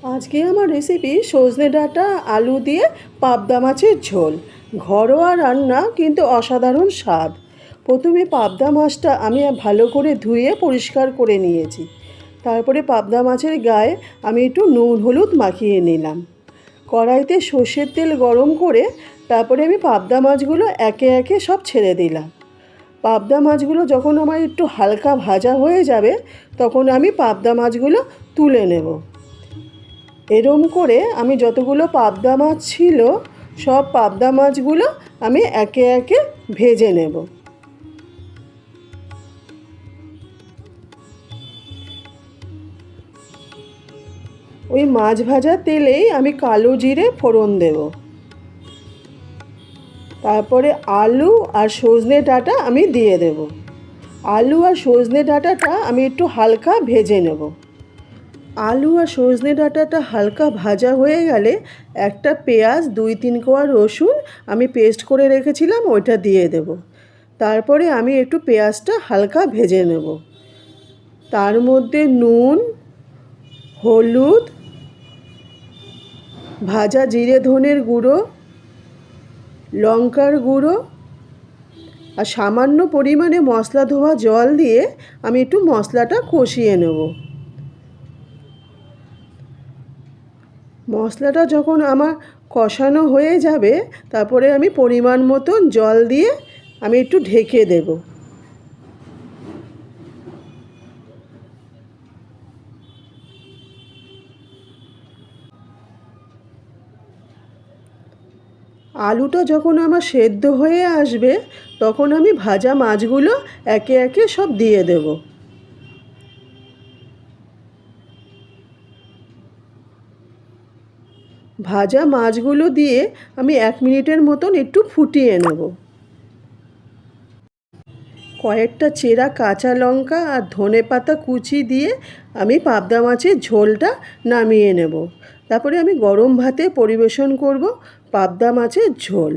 আজকে আমার রেসিপি সজনে ডাঁটা আলু দিয়ে পাবদা মাছের ঝোল। ঘরোয়া রান্না, কিন্তু অসাধারণ স্বাদ। প্রথমে পাবদা মাছটা আমি ভালো করে ধুয়ে পরিষ্কার করে নিয়েছি। তারপরে পাবদা মাছের গায়ে আমি একটু নুন হলুদ মাখিয়ে নিলাম। কড়াইতে সর্ষের তেল গরম করে তারপরে আমি পাবদা মাছগুলো একে একে সব ছেড়ে দিলাম। পাবদা মাছগুলো যখন আমার একটু হালকা ভাজা হয়ে যাবে, তখন আমি পাবদা মাছগুলো তুলে নেব। এরম করে আমি যতগুলো পাবদা মাছ ছিল, সব পাবদা মাছগুলো আমি একে একে ভেজে নেব। ওই মাছ ভাজার তেলেই আমি কালো জিরে ফোড়ন দেব। তারপরে আলু আর সজনে ডাঁটা আমি দিয়ে দেব। আলু আর সজনে ডাঁটাটা আমি একটু হালকা ভেজে নেব। আলু আর সজনে ডাঁটাটা হালকা ভাজা হয়ে গেলে একটা পেঁয়াজ, 2-3 কোয়া রসুন আমি পেস্ট করে রেখেছিলাম, ওইটা দিয়ে দেব। তারপরে আমি একটু পেঁয়াজটা হালকা ভেজে নেব। তার মধ্যে নুন, হলুদ, ভাজা জিরে ধনের গুঁড়ো, লঙ্কার গুঁড়ো আর সামান্য পরিমাণে মশলা ধোয়া জল দিয়ে আমি একটু মশলাটা কষিয়ে নেব। মশলাটা যখন আমার কষানো হয়ে যাবে, তারপরে আমি পরিমাণ মতন জল দিয়ে আমি একটু ঢেকে দেব। আলুটা যখন আমার সেদ্ধ হয়ে আসবে, তখন আমি ভাজা মাছগুলো একে একে সব দিয়ে দেব। ভাজা মাছগুলো দিয়ে আমি 1 মিনিটের মতন একটু ফুটিয়ে নেব। কয়েকটা চেরা কাঁচা লঙ্কা আর ধনেপাতা কুচি দিয়ে আমি পাবদা মাছের ঝোলটা নামিয়ে নেব। তারপরে আমি গরম ভাতে পরিবেশন করব পাবদা মাছের ঝোল।